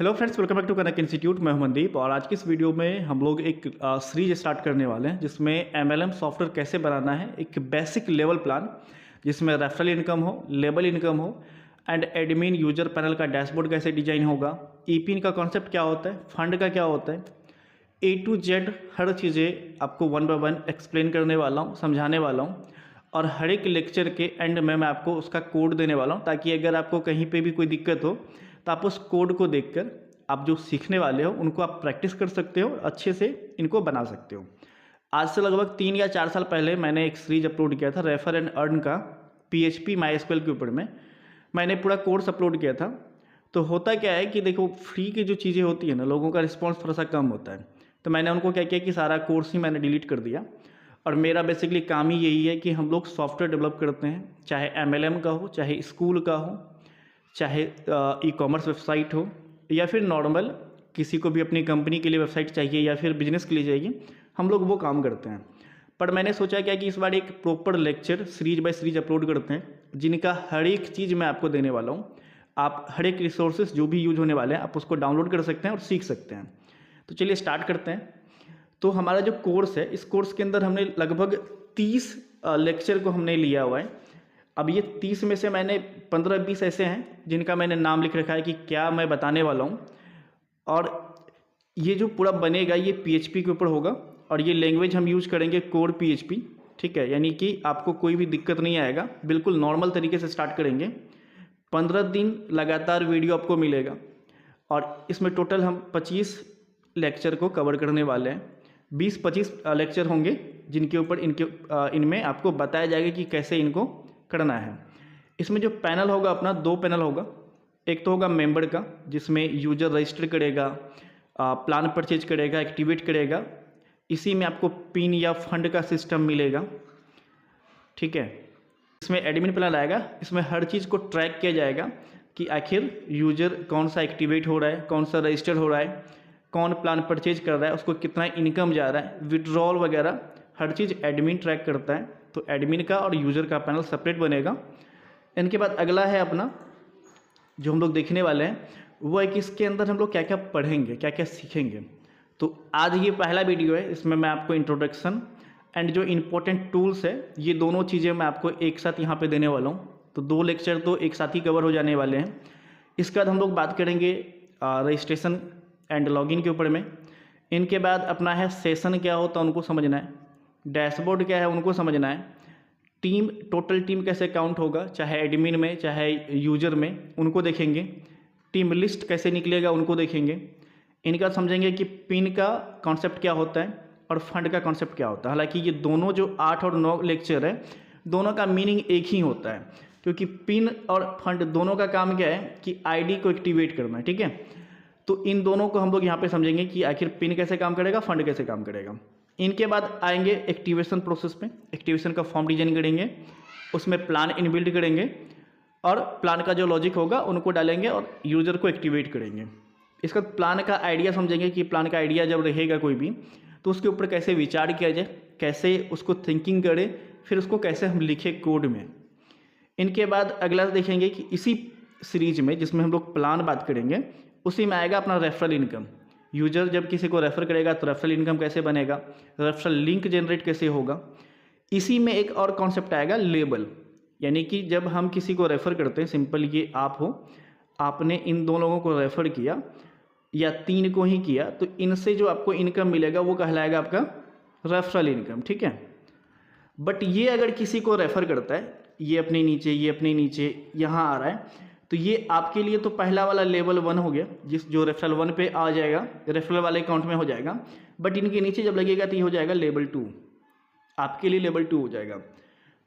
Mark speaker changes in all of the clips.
Speaker 1: Hello friends, welcome back to connect institute. मैं हूं मनदीप और आज की इस वीडियो में हम लोग एक सीरीज स्टार्ट करने वाले हैं जिसमें एमएलएम सॉफ्टवेयर कैसे बनाना है, एक बेसिक लेवल प्लान जिसमें रेफरल इनकम हो, लेबल इनकम हो एंड एडमिन यूजर पैनल का डैशबोर्ड कैसे डिजाइन होगा, ईपिन का कॉन्सेप्ट क्या होता है, फंड का क्या होता है, ए टू जेड हर चीज़ें आपको वन बाय वन एक्सप्लेन करने वाला हूँ, समझाने वाला हूँ। और हर एक लेक्चर के एंड में मैं आपको उसका कोड देने वाला हूँ ताकि अगर आपको कहीं पे भी कोई दिक्कत हो तो आप उस कोड को देखकर आप जो सीखने वाले हो उनको आप प्रैक्टिस कर सकते हो और अच्छे से इनको बना सकते हो। आज से लगभग 3 या 4 साल पहले मैंने एक सीरीज अपलोड किया था रेफर एंड अर्न का, PHP MySQL के ऊपर में मैंने पूरा कोर्स अपलोड किया था। तो होता क्या है कि देखो, फ्री की जो चीज़ें होती है ना, लोगों का रिस्पॉन्स थोड़ा सा कम होता है। तो मैंने उनको क्या किया कि सारा कोर्स ही मैंने डिलीट कर दिया। और मेरा बेसिकली काम ही यही है कि हम लोग सॉफ्टवेयर डेवलप करते हैं, चाहे MLM का हो, चाहे स्कूल का हो, चाहे ई-कॉमर्स वेबसाइट हो, या फिर नॉर्मल किसी को भी अपनी कंपनी के लिए वेबसाइट चाहिए या फिर बिजनेस के लिए चाहिए, हम लोग वो काम करते हैं। पर मैंने सोचा क्या कि इस बार एक proper lecture series by series upload करते हैं जिनका हर एक चीज़ मैं आपको देने वाला हूँ। आप हर एक रिसोर्सेज जो भी यूज होने वाले हैं आप उसको डाउनलोड कर सकते हैं और सीख सकते हैं। तो चलिए स्टार्ट करते हैं। तो हमारा जो कोर्स है, इस कोर्स के अंदर हमने लगभग 30 लेक्चर को हमने लिया हुआ है। अब ये 30 में से मैंने 15-20 ऐसे हैं जिनका मैंने नाम लिख रखा है कि क्या मैं बताने वाला हूँ। और ये जो पूरा बनेगा ये PHP के ऊपर होगा और ये लैंग्वेज हम यूज करेंगे कोर PHP, ठीक है। यानी कि आपको कोई भी दिक्कत नहीं आएगा, बिल्कुल नॉर्मल तरीके से स्टार्ट करेंगे। 15 दिन लगातार वीडियो आपको मिलेगा और इसमें टोटल हम 25 लेक्चर को कवर करने वाले हैं। 20-25 लेक्चर होंगे जिनके ऊपर इनमें आपको बताया जाएगा कि कैसे इनको करना है। इसमें जो पैनल होगा अपना, 2 पैनल होगा। एक तो होगा मेंबर का जिसमें यूजर रजिस्टर करेगा, प्लान परचेज करेगा, एक्टिवेट करेगा। इसी में आपको पिन या फंड का सिस्टम मिलेगा, ठीक है। इसमें एडमिन पैनल आएगा, इसमें हर चीज़ को ट्रैक किया जाएगा कि आखिर यूजर कौन सा एक्टिवेट हो रहा है, कौन सा रजिस्टर हो रहा है, कौन प्लान परचेज कर रहा है, उसको कितना इनकम जा रहा है, विड्रॉल वगैरह हर चीज़ एडमिन ट्रैक करता है। तो एडमिन का और यूज़र का पैनल सेपरेट बनेगा। इनके बाद अगला है अपना जो हम लोग देखने वाले हैं, वो है कि इसके अंदर हम लोग क्या क्या पढ़ेंगे, क्या क्या सीखेंगे। तो आज ये पहला वीडियो है, इसमें मैं आपको इंट्रोडक्शन एंड जो इम्पोर्टेंट टूल्स है ये दोनों चीज़ें मैं आपको एक साथ यहाँ पे देने वाला हूँ। तो 2 लेक्चर तो एक साथ ही कवर हो जाने वाले हैं। इसके बाद हम लोग बात करेंगे रजिस्ट्रेशन एंड लॉगिन के ऊपर में। इनके बाद अपना है सेशन क्या होता है उनको समझना है, डैशबोर्ड क्या है उनको समझना है, टीम, टोटल टीम कैसे काउंट होगा, चाहे एडमिन में चाहे यूजर में, उनको देखेंगे। टीम लिस्ट कैसे निकलेगा उनको देखेंगे। इनका समझेंगे कि पिन का कॉन्सेप्ट क्या होता है और फंड का कॉन्सेप्ट क्या होता है। हालांकि ये दोनों जो 8 और 9 लेक्चर है, दोनों का मीनिंग एक ही होता है, क्योंकि पिन और फंड दोनों का काम क्या है कि आईडी को एक्टिवेट करना है, ठीक है। तो इन दोनों को हम लोग यहाँ पे समझेंगे कि आखिर पिन कैसे काम करेगा, फंड कैसे काम करेगा। इनके बाद आएंगे एक्टिवेशन प्रोसेस पे। एक्टिवेशन का फॉर्म डिजाइन करेंगे, उसमें प्लान इनबिल्ड करेंगे और प्लान का जो लॉजिक होगा उनको डालेंगे और यूजर को एक्टिवेट करेंगे। इसका प्लान का आइडिया समझेंगे कि प्लान का आइडिया जब रहेगा कोई भी तो उसके ऊपर कैसे विचार किया जाए, कैसे उसको थिंकिंग करें, फिर उसको कैसे हम लिखें कोड में। इनके बाद अगला देखेंगे कि इसी सीरीज में जिसमें हम लोग प्लान बात करेंगे उसी में आएगा अपना रेफरल इनकम। यूजर जब किसी को रेफर करेगा तो रेफरल इनकम कैसे बनेगा, रेफरल लिंक जनरेट कैसे होगा। इसी में एक और कॉन्सेप्ट आएगा लेबल, यानी कि जब हम किसी को रेफर करते हैं, सिंपल ये आप हो, आपने इन 2 लोगों को रेफर किया या 3 को ही किया, तो इनसे जो आपको इनकम मिलेगा वो कहलाएगा आपका रेफरल इनकम, ठीक है। बट ये अगर किसी को रेफर करता है, ये अपने नीचे, ये अपने नीचे यहाँ आ रहा है, तो ये आपके लिए तो पहला वाला लेवल 1 हो गया, जो रेफरल 1 पे आ जाएगा, रेफरल वाले अकाउंट में हो जाएगा। बट इनके नीचे जब लगेगा तो ये हो जाएगा लेवल 2, आपके लिए लेवल 2 हो जाएगा।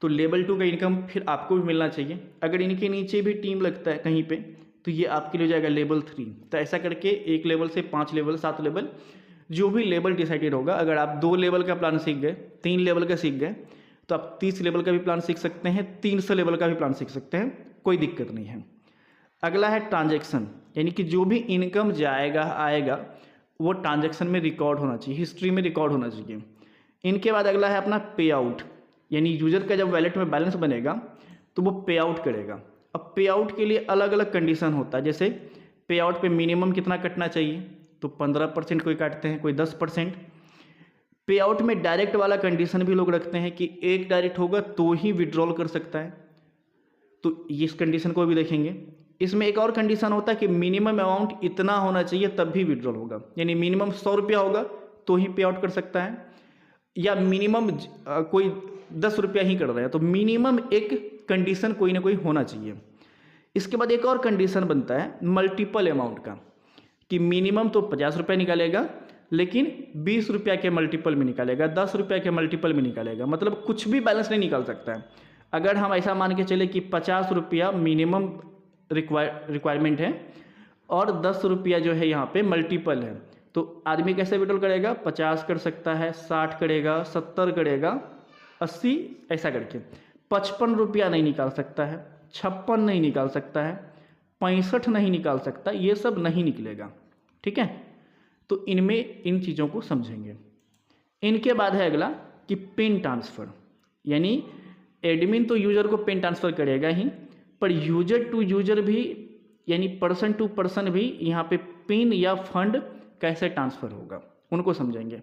Speaker 1: तो लेवल 2 का इनकम फिर आपको भी मिलना चाहिए। अगर इनके नीचे भी टीम लगता है कहीं पे तो ये आपके लिए हो जाएगा लेवल 3। तो ऐसा करके 1 लेवल से 5 लेवल, 7 लेवल, जो भी लेवल डिसाइडेड होगा। अगर आप 2 लेवल का प्लान सीख गए, 3 लेवल का सीख गए, तो आप 30 लेवल का भी प्लान सीख सकते हैं, 300 लेवल का भी प्लान सीख सकते हैं, कोई दिक्कत नहीं है। अगला है ट्रांजैक्शन, यानी कि जो भी इनकम जाएगा आएगा वो ट्रांजैक्शन में रिकॉर्ड होना चाहिए, हिस्ट्री में रिकॉर्ड होना चाहिए। इनके बाद अगला है अपना पे आउट, यानी यूजर का जब वैलेट में बैलेंस बनेगा तो वो पे आउट करेगा। अब पे आउट के लिए अलग अलग कंडीशन होता है, जैसे पे आउट पे मिनिमम कितना कटना चाहिए, तो 15% कोई काटते हैं, कोई 10%। पे आउट में डायरेक्ट वाला कंडीशन भी लोग रखते हैं कि एक डायरेक्ट होगा तो ही विड्रॉल कर सकता है, तो इस कंडीशन को भी देखेंगे। इसमें एक और कंडीशन होता है कि मिनिमम अमाउंट इतना होना चाहिए तब भी विड्रॉल होगा, यानी मिनिमम 100 रुपया होगा तो ही पे आउट कर सकता है, या मिनिमम कोई 10 रुपया ही कर रहा है, तो मिनिमम एक कंडीशन कोई ना कोई होना चाहिए। इसके बाद एक और कंडीशन बनता है मल्टीपल अमाउंट का, कि मिनिमम तो 50 रुपया निकालेगा लेकिन 20 रुपया के मल्टीपल में निकालेगा, 10 रुपया के मल्टीपल में निकालेगा, मतलब कुछ भी बैलेंस नहीं निकाल सकता है। अगर हम ऐसा मान के चले कि 50 रुपया मिनिमम रिक्वायरमेंट है और 10 रुपया जो है यहाँ पे मल्टीपल है, तो आदमी कैसे विड्रॉल करेगा, 50 कर सकता है, 60 करेगा, 70 करेगा, 80 ऐसा करके। 55 रुपया नहीं निकाल सकता है, 56 नहीं निकाल सकता है, 65 नहीं निकाल सकता, ये सब नहीं निकलेगा, ठीक है। तो इनमें इन चीज़ों को समझेंगे। इनके बाद है अगला कि पिन ट्रांसफ़र, यानी एडमिन तो यूज़र को पिन ट्रांसफ़र करेगा ही, पर यूजर टू यूजर भी यानी पर्सन टू पर्सन भी यहाँ पे पिन या फंड कैसे ट्रांसफ़र होगा उनको समझेंगे।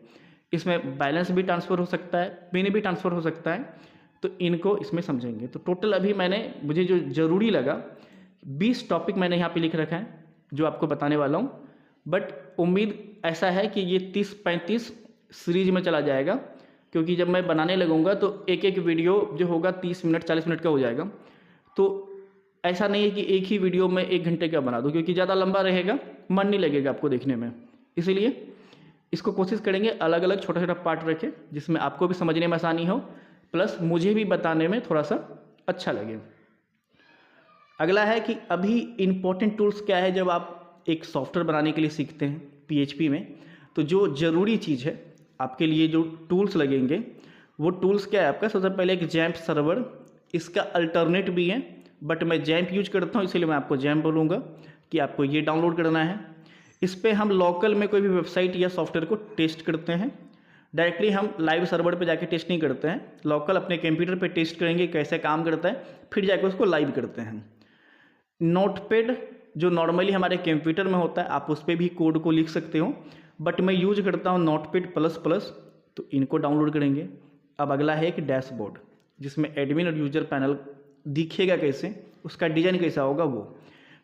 Speaker 1: इसमें बैलेंस भी ट्रांसफ़र हो सकता है, पिन भी ट्रांसफ़र हो सकता है, तो इनको इसमें समझेंगे। तो टोटल अभी मुझे जो ज़रूरी लगा 20 टॉपिक मैंने यहाँ पे लिख रखा है जो आपको बताने वाला हूँ, बट उम्मीद ऐसा है कि ये 30-35 सीरीज में चला जाएगा, क्योंकि जब मैं बनाने लगूंगा तो एक एक वीडियो जो होगा 30 मिनट 40 मिनट का हो जाएगा। तो ऐसा नहीं है कि एक ही वीडियो में 1 घंटे का बना दूं, क्योंकि ज़्यादा लंबा रहेगा, मन नहीं लगेगा आपको देखने में। इसीलिए इसको कोशिश करेंगे अलग अलग छोटा छोटा पार्ट रखें, जिसमें आपको भी समझने में आसानी हो, प्लस मुझे भी बताने में थोड़ा सा अच्छा लगे। अगला है कि अभी इम्पोर्टेंट टूल्स क्या है जब आप एक सॉफ्टवेयर बनाने के लिए सीखते हैं PHP में, तो जो ज़रूरी चीज़ है आपके लिए जो टूल्स लगेंगे वो टूल्स क्या है आपका। सबसे पहले एक जैम्प सर्वर, इसका अल्टरनेट भी है, बट मैं जैम्प यूज करता हूँ इसलिए मैं आपको जैम्प बोलूँगा कि आपको ये डाउनलोड करना है। इस पर हम लोकल में कोई भी वेबसाइट या सॉफ्टवेयर को टेस्ट करते हैं, डायरेक्टली हम लाइव सर्वर पे जाके टेस्ट नहीं करते हैं, लोकल अपने कंप्यूटर पे टेस्ट करेंगे कैसे काम करता है, फिर जाके उसको लाइव करते हैं। नोटपैड जो नॉर्मली हमारे कंप्यूटर में होता है आप उस पर भी कोड को लिख सकते हो, बट मैं यूज करता हूँ नोटपैड++, तो इनको डाउनलोड करेंगे। अब अगला है एक डैशबोर्ड, जिसमें एडमिन और यूजर पैनल दिखेगा कैसे, उसका डिजाइन कैसा होगा वो।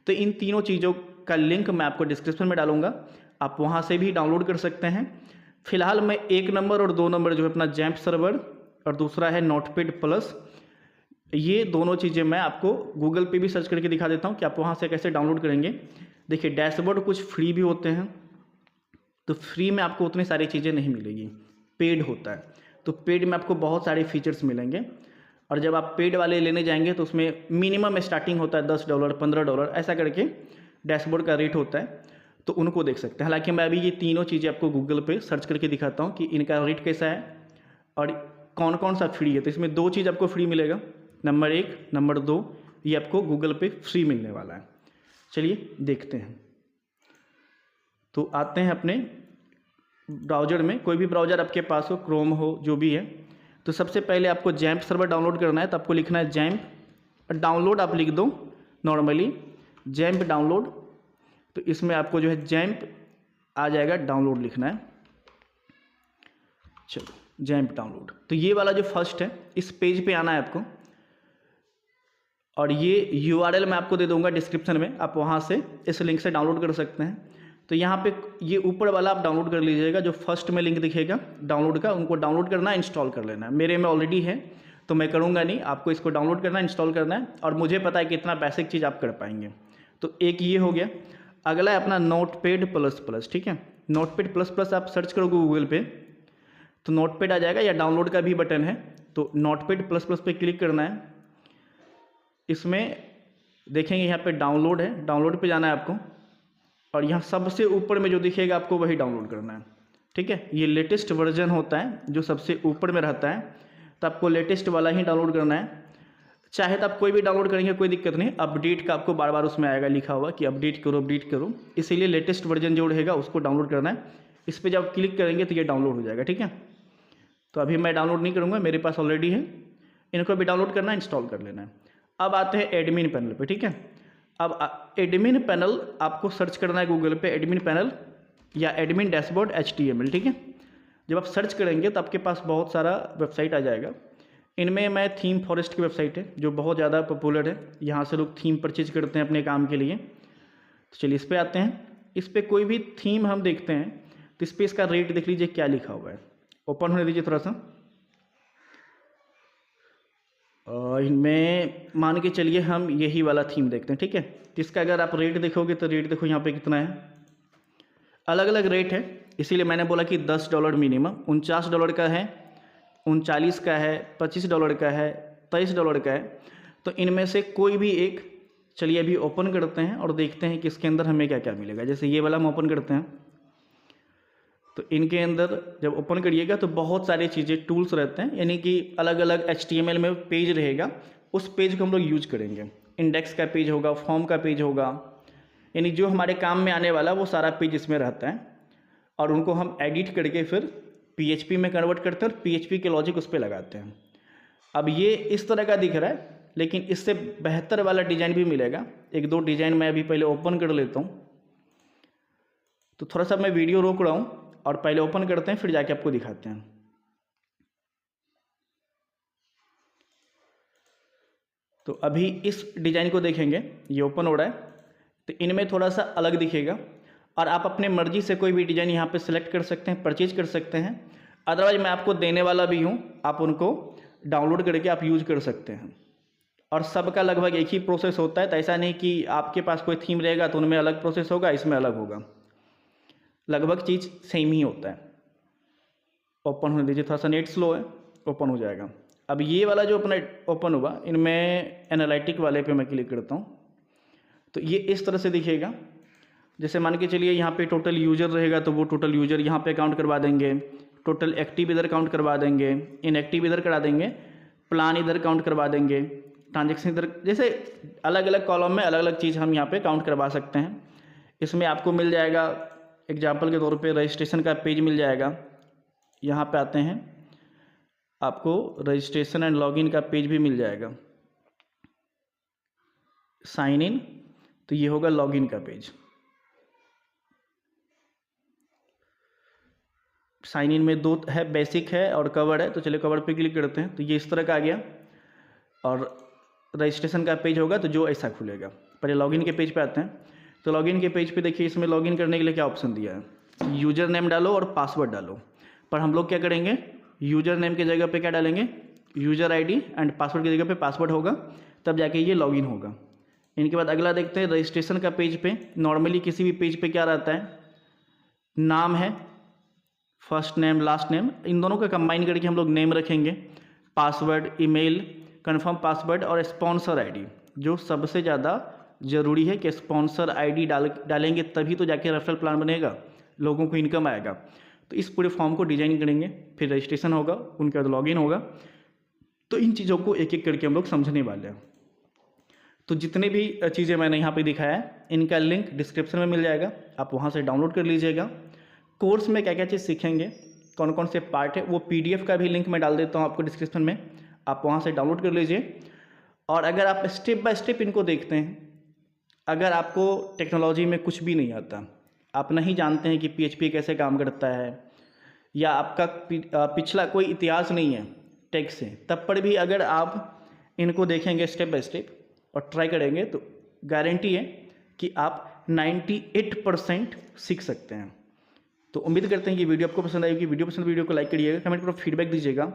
Speaker 1: तो इन तीनों चीज़ों का लिंक मैं आपको डिस्क्रिप्शन में डालूंगा, आप वहाँ से भी डाउनलोड कर सकते हैं। फिलहाल मैं 1 नंबर और 2 नंबर जो है अपना जैम्प सर्वर और दूसरा है नोटपैड+, ये दोनों चीज़ें मैं आपको गूगल पे भी सर्च करके दिखा देता हूँ कि आप वहाँ से कैसे डाउनलोड करेंगे। देखिए डैशबोर्ड कुछ फ्री भी होते हैं, तो फ्री में आपको उतनी सारी चीज़ें नहीं मिलेगी, पेड होता है, तो पेड में आपको बहुत सारे फीचर्स मिलेंगे। और जब आप पेड वाले लेने जाएंगे तो उसमें मिनिमम स्टार्टिंग होता है $10 $15 ऐसा करके डैशबोर्ड का रेट होता है, तो उनको देख सकते हैं। हालांकि मैं अभी ये तीनों चीज़ें आपको गूगल पे सर्च करके दिखाता हूँ कि इनका रेट कैसा है और कौन कौन सा फ्री है। तो इसमें 2 चीज़ आपको फ्री मिलेगा, नंबर 1, नंबर 2 ये आपको गूगल पे फ्री मिलने वाला है। चलिए देखते हैं। तो आते हैं अपने ब्राउज़र में, कोई भी ब्राउज़र आपके पास हो, क्रोम हो, जो भी है। तो सबसे पहले आपको जैम्प सर्वर डाउनलोड करना है, तो आपको लिखना है जैम्प डाउनलोड, आप लिख दो नॉर्मली जैम्प डाउनलोड, तो इसमें आपको जो है जैम्प आ जाएगा, डाउनलोड लिखना है। चलो जैम्प डाउनलोड, तो ये वाला जो फर्स्ट है इस पेज पे आना है आपको, और ये URL मैं आपको दे दूंगा डिस्क्रिप्शन में, आप वहाँ से इस लिंक से डाउनलोड कर सकते हैं। तो यहाँ पे ये ऊपर वाला आप डाउनलोड कर लीजिएगा, जो फर्स्ट में लिंक दिखेगा डाउनलोड का, उनको डाउनलोड करना है, इंस्टॉल कर लेना है। मेरे में ऑलरेडी है तो मैं करूँगा नहीं, आपको इसको डाउनलोड करना है, इंस्टॉल करना है, और मुझे पता है कि इतना बेसिक चीज़ आप कर पाएंगे। तो एक ये हो गया। अगला है अपना नोटपैड++, ठीक है। नोटपैड++ आप सर्च करोगे गूगल पे तो नोटपैड आ जाएगा, या डाउनलोड का भी बटन है, तो नोटपैड++ पे क्लिक करना है। इसमें देखेंगे यहाँ पे डाउनलोड है, डाउनलोड पे जाना है आपको, और यहाँ सबसे ऊपर में जो दिखेगा आपको वही डाउनलोड करना है, ठीक है। ये लेटेस्ट वर्जन होता है जो सबसे ऊपर में रहता है, तो आपको लेटेस्ट वाला ही डाउनलोड करना है। चाहे तो आप कोई भी डाउनलोड करेंगे कोई दिक्कत नहीं, अपडेट का आपको बार बार उसमें आएगा लिखा हुआ कि अपडेट करो अपडेट करो, इसीलिए लेटेस्ट वर्जन जो रहेगा उसको डाउनलोड करना है। इस पर जब क्लिक करेंगे तो ये डाउनलोड हो जाएगा, ठीक है। तो अभी मैं डाउनलोड नहीं करूँगा, मेरे पास ऑलरेडी है, इनको भी डाउनलोड करना है, इंस्टॉल कर लेना है। अब आते हैं एडमिन पैनल पे, ठीक है। अब एडमिन पैनल आपको सर्च करना है गूगल पे, एडमिन पैनल या एडमिन डैशबोर्ड HTML, ठीक है। जब आप सर्च करेंगे तो आपके पास बहुत सारा वेबसाइट आ जाएगा। इनमें मैं थीम फॉरेस्ट की वेबसाइट है जो बहुत ज़्यादा पॉपुलर है, यहाँ से लोग थीम परचेज करते हैं अपने काम के लिए। तो चलिए इस पर आते हैं। इस पर कोई भी थीम हम देखते हैं तो इस पर इसका रेट देख लीजिए क्या लिखा हुआ है। ओपन होने दीजिए थोड़ा सा। इनमें मान के चलिए हम यही वाला थीम देखते हैं, ठीक है। तो इसका अगर आप रेट देखोगे तो रेट देखो यहाँ पे कितना है, अलग अलग रेट है। इसीलिए मैंने बोला कि $10 मिनिमम, $49 का है, $39 का है, $25 का है, $23 का है। तो इनमें से कोई भी एक, चलिए अभी ओपन करते हैं और देखते हैं कि इसके अंदर हमें क्या क्या मिलेगा। जैसे ये वाला हम ओपन करते हैं तो इनके अंदर जब ओपन करिएगा तो बहुत सारी चीज़ें टूल्स रहते हैं, यानी कि अलग अलग HTML में पेज रहेगा, उस पेज को हम लोग यूज करेंगे। इंडेक्स का पेज होगा, फॉर्म का पेज होगा, यानी जो हमारे काम में आने वाला वो सारा पेज इसमें रहता है। और उनको हम एडिट करके फिर PHP में कन्वर्ट करते हैं और PHP के लॉजिक उस पर लगाते हैं। अब ये इस तरह का दिख रहा है, लेकिन इससे बेहतर वाला डिज़ाइन भी मिलेगा। एक दो डिज़ाइन मैं अभी पहले ओपन कर लेता हूँ। तो थोड़ा सा मैं वीडियो रोक रहा हूँ और पहले ओपन करते हैं, फिर जाके आपको दिखाते हैं। तो अभी इस डिज़ाइन को देखेंगे, ये ओपन हो रहा है। तो इनमें थोड़ा सा अलग दिखेगा और आप अपने मर्जी से कोई भी डिज़ाइन यहाँ पे सिलेक्ट कर सकते हैं, परचेज कर सकते हैं। अदरवाइज मैं आपको देने वाला भी हूँ, आप उनको डाउनलोड करके आप यूज कर सकते हैं। और सबका लगभग एक ही प्रोसेस होता है, तो ऐसा नहीं कि आपके पास कोई थीम रहेगा तो उनमें अलग प्रोसेस होगा, इसमें अलग होगा, लगभग चीज़ सेम ही होता है। ओपन होने दीजिए, थोड़ा सा नेट स्लो है, ओपन हो जाएगा। अब ये वाला जो अपना ओपन हुआ, इनमें एनालिटिक वाले पे मैं क्लिक करता हूँ तो ये इस तरह से दिखेगा। जैसे मान के चलिए यहाँ पे टोटल यूजर रहेगा तो वो टोटल यूजर यहाँ पे काउंट करवा देंगे, टोटल एक्टिव इधर काउंट करवा देंगे, इनएक्टिव इधर करा देंगे, प्लान इधर काउंट करवा देंगे, ट्रांजेक्शन इधर, जैसे अलग अलग कॉलम में अलग अलग चीज़ हम यहाँ पे काउंट करवा सकते हैं। इसमें आपको मिल जाएगा एग्जाम्पल के तौर पे रजिस्ट्रेशन का पेज मिल जाएगा। यहाँ पे आते हैं, आपको रजिस्ट्रेशन एंड लॉगिन का पेज भी मिल जाएगा। साइन इन, तो ये होगा लॉगिन का पेज। साइन इन में दो है, बेसिक है और कवर्ड है। तो चलिए कवर्ड पे क्लिक करते हैं तो ये इस तरह का आ गया। और रजिस्ट्रेशन का पेज होगा तो जो ऐसा खुलेगा। पहले लॉगिन के पेज पे आते हैं। तो लॉगिन के पेज पे देखिए, इसमें लॉगिन करने के लिए क्या ऑप्शन दिया है, यूजर नेम डालो और पासवर्ड डालो। पर हम लोग क्या करेंगे, यूजर नेम की जगह पे क्या डालेंगे, यूजर ID, एंड पासवर्ड की जगह पे पासवर्ड होगा, तब जाके ये लॉगिन होगा। इनके बाद अगला देखते हैं रजिस्ट्रेशन का पेज पे। नॉर्मली किसी भी पेज पे क्या रहता है, नाम है, फर्स्ट नेम लास्ट नेम, इन दोनों का कंबाइन करके हम लोग नेम रखेंगे, पासवर्ड, ईमेल, कंफर्म पासवर्ड और स्पॉन्सर ID। जो सबसे ज़्यादा ज़रूरी है कि स्पॉन्सर ID डालेंगे तभी तो जाके रेफरल प्लान बनेगा, लोगों को इनकम आएगा। तो इस पूरे फॉर्म को डिजाइन करेंगे, फिर रजिस्ट्रेशन होगा, उनका लॉगिन होगा। तो इन चीज़ों को एक एक करके हम लोग समझने वाले हैं। तो जितने भी चीज़ें मैंने यहाँ पे दिखाया है, इनका लिंक डिस्क्रिप्शन में मिल जाएगा, आप वहाँ से डाउनलोड कर लीजिएगा। कोर्स में क्या क्या चीज़ सीखेंगे, कौन कौन से पार्ट है, वो PDF का भी लिंक मैं डाल देता हूँ आपको डिस्क्रिप्शन में, आप वहाँ से डाउनलोड कर लीजिए। और अगर आप स्टेप बाय स्टेप इनको देखते हैं, अगर आपको टेक्नोलॉजी में कुछ भी नहीं आता, आप नहीं जानते हैं कि PHP कैसे काम करता है, या आपका पिछला कोई इतिहास नहीं है टेक से, तब पर भी अगर आप इनको देखेंगे स्टेप बाय स्टेप और ट्राई करेंगे तो गारंटी है कि आप 98% सीख सकते हैं। तो उम्मीद करते हैं कि वीडियो आपको पसंद आएगी। वीडियो को लाइक करिएगा, कमेंट पर फीडबैक दीजिएगा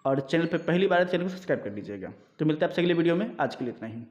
Speaker 1: और चैनल पर पहली बार चैनल को सब्सक्राइब कर लीजिएगा। तो मिलते हैं आपसे अगले वीडियो में, आज के लिए इतना ही।